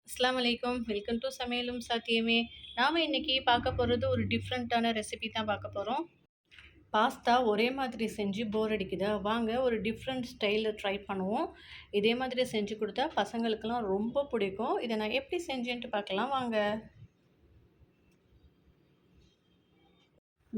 அஸ்ஸலாமு அலைக்கும். Welcome to சமையலும் சாத்தியமே. நாம இன்னைக்கு பார்க்க போறது ஒரு டிஃப்ரெண்ட்டான ரெசிபி தான் பார்க்க போறோம். பாஸ்தா ஒரே மாதிரி செஞ்சு போர் அடிக்குதா? வாங்க ஒரு டிஃப்ரெண்ட் ஸ்டைல்ல ட்ரை பண்ணுவோம். இதே மாதிரி செஞ்சு குடுத்தா பசங்களுக்கெல்லாம் ரொம்ப பிடிக்கும். இத நான் எப்படி செஞ்சேன்ட்டு பார்க்கலாம் வாங்க.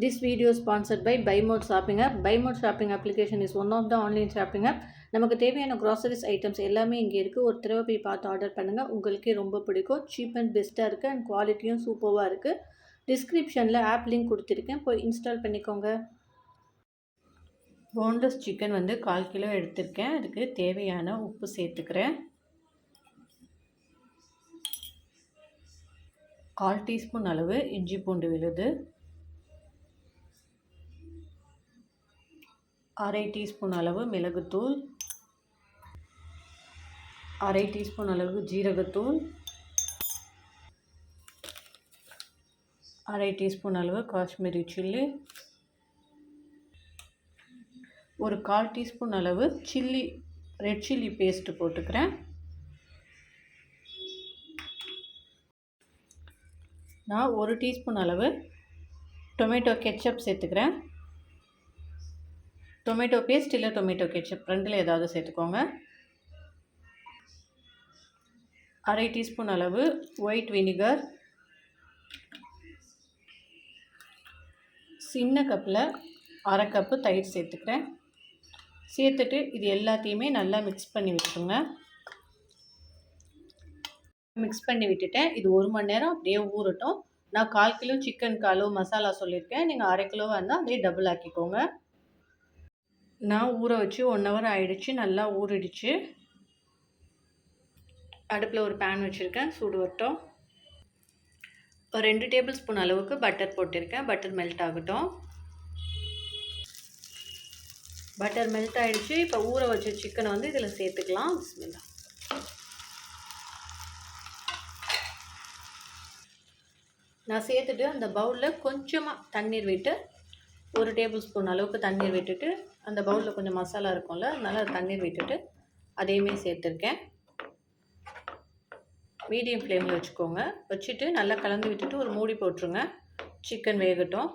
This video is sponsored by Buy More Shopping App. Buy More Shopping application is one of the online shopping app. நமக்கு தேவையான க்ராசரிஸ் ஐட்டம்ஸ் எல்லாமே இங்கே இருக்குது. ஒரு தடவை போய் பார்த்து ஆர்டர் பண்ணுங்கள். உங்களுக்கே ரொம்ப பிடிக்கும். சீப் அண்ட் பெஸ்ட்டாக இருக்குது அண்ட் குவாலிட்டியும் சூப்பராக இருக்குது. டிஸ்கிரிப்ஷனில் ஆப் லிங்க் கொடுத்துருக்கேன். போய் இன்ஸ்டால் பண்ணிக்கோங்க. போன்லெஸ் சிக்கன் 1/4 கிலோ எடுத்திருக்கேன். அதுக்கு தேவையான உப்பு சேர்த்துக்கிறேன். 1/4 டீஸ்பூன் அளவு இஞ்சி பூண்டு விழுது, 1/2 டீஸ்பூன் அளவு மிளகுத்தூள், 1/2 டீஸ்பூன் அளவு ஜீரகத்தூள், 1/2 டீஸ்பூன் அளவு காஷ்மீரி சில்லி, ஒரு 1/4 டீஸ்பூன் அளவு ரெட் சில்லி பேஸ்ட்டு போட்டுக்கிறேன். நான் 1 டீஸ்பூன் அளவு டொமேட்டோ கெச்சப் சேர்த்துக்கிறேன். டொமேட்டோ பேஸ்ட் இல்லை டொமேட்டோ கெச்சப் ரெண்டில் ஏதாவது சேர்த்துக்கோங்க. 1/2 டீஸ்பூன் அளவு ஒயிட் வினிகர், சின்ன கப்பில் 1/2 கப்பு தயிர் சேர்த்துக்கிறேன். சேர்த்துட்டு இது எல்லாத்தையுமே நல்லா மிக்ஸ் பண்ணி விட்டுருங்க. மிக்ஸ் பண்ணி விட்டுட்டேன். இது 1 மணி நேரம் அப்படியே ஊறட்டும். நான் 1/4 கிலோ சிக்கனுக்கு அளவு மசாலா சொல்லியிருக்கேன். நீங்கள் 1/2 கிலோவாக இருந்தால் அப்படியே டபுள் ஆக்கிக்கோங்க. நான் ஊற வச்சு 1 ஹவர் ஆகிடுச்சு. நல்லா ஊறிடுச்சு. அடுப்பில் ஒரு பேன் வச்சுருக்கேன். சூடு வரட்டும். ஒரு 2 டேபிள் ஸ்பூன் அளவுக்கு பட்டர் போட்டிருக்கேன். பட்டர் மெல்ட் ஆகட்டும். பட்டர் மெல்ட் ஆகிடுச்சு. இப்போ ஊற வச்ச சிக்கனை இதில் சேர்த்துக்கலாம். பிஸ்மில்லா. நான் சேர்த்துட்டு அந்த பவுலில் கொஞ்சமாக தண்ணீர் விட்டு 1 டேபிள் ஸ்பூன் அளவுக்கு தண்ணீர் விட்டுட்டு அந்த பவுலில் கொஞ்சம் மசாலா இருக்கும்ல, அதனால் தண்ணீர் விட்டுட்டு அதையுமே சேர்த்துருக்கேன். மீடியம் ஃப்ளேமில் வச்சுக்கோங்க. வச்சுட்டு நல்லா கலந்து விட்டுட்டு ஒரு மூடி போட்டுருங்க. சிக்கன் வேகட்டும்.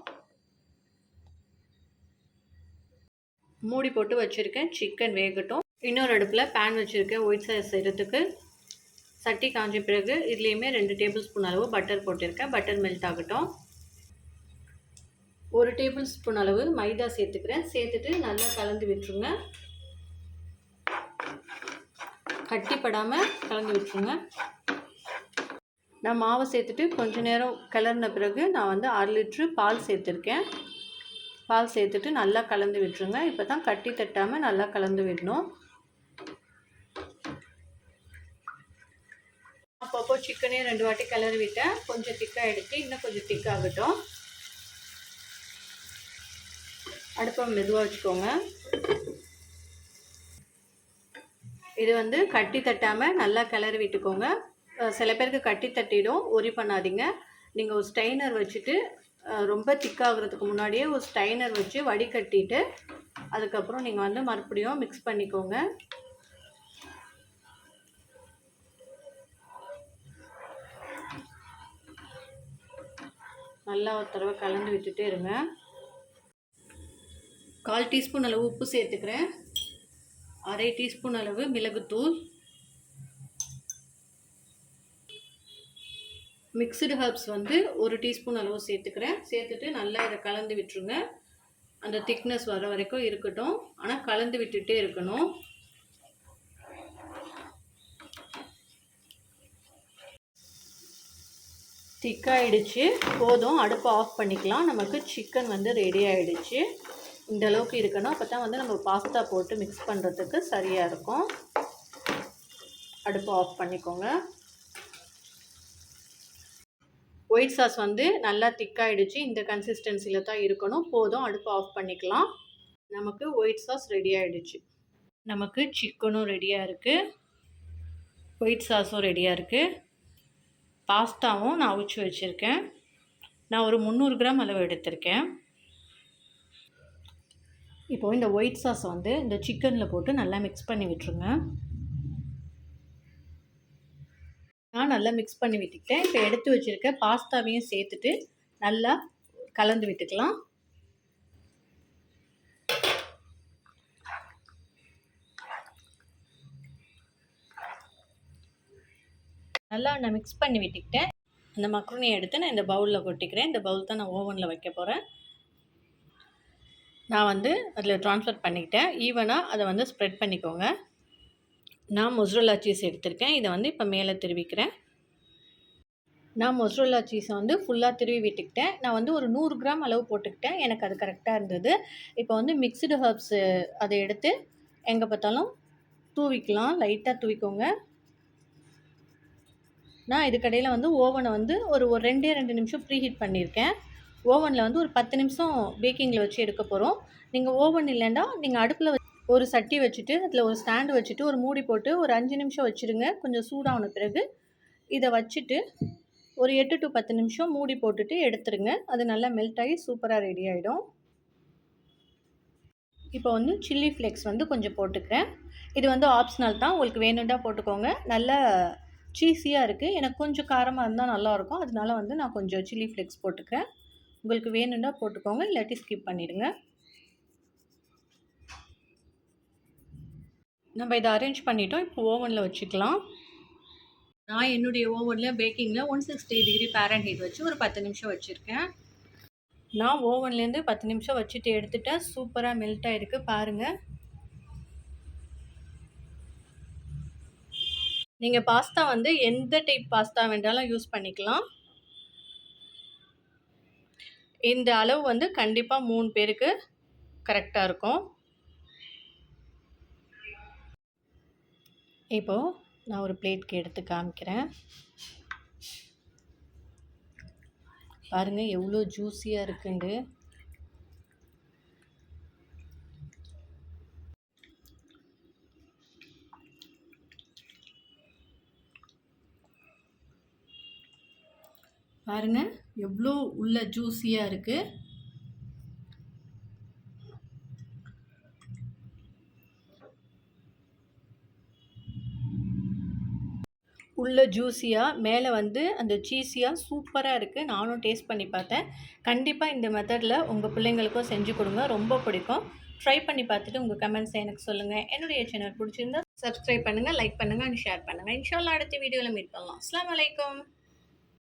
மூடி போட்டு வச்சுருக்கேன். சிக்கன் வேகட்டும். இன்னொரு அடுப்பில் பேன் வச்சுருக்கேன். ஒயிட் சாஸ் செய்கிறதுக்கு. சட்டி காஞ்ச பிறகு இதுலேயுமே 2 டேபிள் ஸ்பூன் அளவு பட்டர் போட்டிருக்கேன். பட்டர் மெல்ட் ஆகட்டும். 1 டேபிள் ஸ்பூன் அளவு மைதா சேர்த்துக்கிறேன். சேர்த்துட்டு நல்லா கலந்து விட்டுருங்க. கட்டிப்படாமல் கலந்து விட்டுருங்க. நான் மாவை சேர்த்துட்டு கொஞ்சம் நேரம் கிளறின பிறகு நான் 6 லிட்ரு பால் சேர்த்துருக்கேன். பால் சேர்த்துட்டு நல்லா கலந்து விட்டுருங்க. இப்போ தான் கட்டி தட்டாமல் நல்லா கலந்து விடணும். அப்பப்போ சிக்கனே 2 வாட்டி கிளறி விட்டேன். கொஞ்சம் திக்காக எடுத்து இன்னும் கொஞ்சம் திக்காகட்டும். அடுப்பை மெதுவாக வச்சுக்கோங்க. இது கட்டி தட்டாமல் நல்லா கிளறி விட்டுக்கோங்க. சில பேருக்கு கட்டி தட்டிடும். ஒரி பண்ணாதீங்க. நீங்கள் ஒரு ஸ்ட்ரைனர் வச்சுட்டு ரொம்ப திக்காகிறதுக்கு முன்னாடியே ஒரு ஸ்ட்ரைனர் வச்சு வடிகட்டிட்டு அதுக்கப்புறம் நீங்கள் மறுபடியும் மிக்ஸ் பண்ணிக்கோங்க. நல்லா ஒரு தடவை கலந்து விட்டுட்டே இருங்க. 1/4 டீஸ்பூன் அளவு உப்பு சேர்த்துக்கிறேன். 1/2 டீஸ்பூன் அளவு மிளகுத்தூள், மிக்சடு ஹர்ப்ஸ் 1 டீஸ்பூன் அளவு சேர்த்துக்கிறேன். சேர்த்துட்டு நல்லா இதை கலந்து விட்டுருங்க. அந்த திக்னஸ் வர வரைக்கும் இருக்கட்டும். ஆனால் கலந்து விட்டுட்டே இருக்கணும். திக்காயிடுச்சு. போதும். அடுப்பை ஆஃப் பண்ணிக்கலாம். நமக்கு சிக்கன் ரெடி ஆகிடுச்சு. இந்த அளவுக்கு இருக்கணும். அப்போ தான் நம்ம பாஸ்தா போட்டு மிக்ஸ் பண்ணுறதுக்கு சரியாக இருக்கும். அடுப்பை ஆஃப் பண்ணிக்கோங்க. ஒயிட் சாஸ் நல்லா திக்காயிடுச்சு. இந்த கன்சிஸ்டன்சியில் தான் இருக்கணும். போதும். அடுப்பை ஆஃப் பண்ணிக்கலாம். நமக்கு ஒயிட் சாஸ் ரெடி ஆகிடுச்சு. நமக்கு சிக்கனும் ரெடியாக இருக்குது. ஒயிட் சாஸும் ரெடியாக இருக்குது. பாஸ்தாவும் நான் அவிச்சு வச்சுருக்கேன். நான் ஒரு 300 கிராம் அளவு எடுத்திருக்கேன். இப்போது இந்த ஒயிட் சாஸை இந்த சிக்கனில் போட்டு நல்லா மிக்ஸ் பண்ணி விட்டுருங்க. நான் நல்லா மிக்ஸ் பண்ணி விட்டுக்கிட்டேன். இப்போ எடுத்து வச்சுருக்க பாஸ்தாவையும் சேர்த்துட்டு நல்லா கலந்து விட்டுக்கலாம். நல்லா நான் மிக்ஸ் பண்ணி விட்டுக்கிட்டேன். அந்த மக்ருனியை எடுத்து நான் இந்த பவுலில் கொட்டிக்கிறேன். இந்த பவுல் தான் நான் ஓவனில் வைக்க போகிறேன். நான் வந்து அதில் ட்ரான்ஸ்ஃபர் பண்ணிக்கிட்டேன். ஈவனாக அதை வந்து ஸ்ப்ரெட் பண்ணிக்கோங்க. நான் மொசரல்லா சீஸ் எடுத்திருக்கேன். இதை வந்து இப்போ மேலே திருவிக்கிறேன். நான் மொசரல்லா சீஸை வந்து ஃபுல்லாக திருவி விட்டுக்கிட்டேன். நான் வந்து ஒரு 100 கிராம் அளவு போட்டுக்கிட்டேன். எனக்கு அது கரெக்டாக இருந்தது. இப்போ வந்து மிக்ஸ்டு ஹர்ப்ஸு அதை எடுத்து எங்கே பார்த்தாலும் தூவிக்கலாம். லைட்டாக தூவிக்கோங்க. நான் இதுக்கடையில் வந்து ஓவனை வந்து ஒரு 2 நிமிஷம் ப்ரீ ஹீட் பண்ணியிருக்கேன். ஓவனில் வந்து ஒரு 10 நிமிஷம் பேக்கிங்கில் வச்சு எடுக்க போகிறோம். நீங்கள் ஓவன் இல்லைன்னா நீங்கள் அடுப்பில் ஒரு சட்டி வச்சுட்டு அதில் ஒரு ஸ்டாண்டு வச்சுட்டு ஒரு மூடி போட்டு ஒரு 5 நிமிஷம் வச்சுருங்க. கொஞ்சம் சூடான பிறகு இதை வச்சுட்டு ஒரு 8 to 10 நிமிஷம் மூடி போட்டுட்டு எடுத்துருங்க. அது நல்லா மெல்ட் ஆகி சூப்பராக ரெடி ஆகிடும். இப்போ வந்து சில்லி ஃப்ளேக்ஸ் வந்து கொஞ்சம் போட்டுக்கிறேன். இது வந்து ஆப்ஷனல் தான், உங்களுக்கு வேணும்னா போட்டுக்கோங்க. நல்லா சீஸியாக இருக்குது. எனக்கு கொஞ்சம் காரமாக இருந்தால் நல்லாயிருக்கும். அதனால வந்து நான் கொஞ்சம் சில்லி ஃப்ளேக்ஸ் போட்டுக்கிறேன். உங்களுக்கு வேணும்னா போட்டுக்கோங்க, இல்லாட்டி ஸ்கிப் பண்ணிவிடுங்க. நம்ம இதை அரேஞ்ச் பண்ணிட்டோம். இப்போ ஓவனில் வச்சுக்கலாம். நான் என்னுடைய ஓவனில் பேக்கிங்கில் 160 டிகிரி ஃபாரன்ஹீட் வச்சு ஒரு 10 நிமிஷம் வச்சுருக்கேன். நான் ஓவன்லேருந்து 10 நிமிஷம் வச்சுட்டு எடுத்துட்டேன். சூப்பராக மெல்ட் ஆகிருக்கு பாருங்கள். நீங்கள் பாஸ்தா வந்து எந்த டைப் பாஸ்தா வேண்டாலும் யூஸ் பண்ணிக்கலாம். இந்த அளவு வந்து கண்டிப்பாக 3 பேருக்கு கரெக்டாக இருக்கும். இப்போது நான் ஒரு பிளேட்க்கு எடுத்து காமிக்கிறேன். பாருங்கள் எவ்வளோ ஜூஸியாக இருக்குண்டு. பாருங்கள் எவ்வளோ உள்ள ஜூஸியாக இருக்குது. உள்ள ஜூஸியாக மேலே வந்து அந்த சீஸியாக சூப்பராக இருக்குது. நானும் டேஸ்ட் பண்ணி பார்த்தேன். கண்டிப்பாக இந்த மெத்தடில் உங்கள் பிள்ளைங்களுக்கும் செஞ்சு கொடுங்க, ரொம்ப பிடிக்கும். ட்ரை பண்ணி பார்த்துட்டு உங்கள் கமெண்ட்ஸை எனக்கு சொல்லுங்கள். என்னுடைய சேனல் பிடிச்சிருந்தா சப்ஸ்கிரைப் பண்ணுங்கள், லைக் பண்ணுங்கள் அண்ட் ஷேர் பண்ணுங்கள். இன்ஷா அல்லாஹ் அடுத்த வீடியோவில் மீட் பண்ணலாம். அஸ்ஸலாமு அலைக்கும்.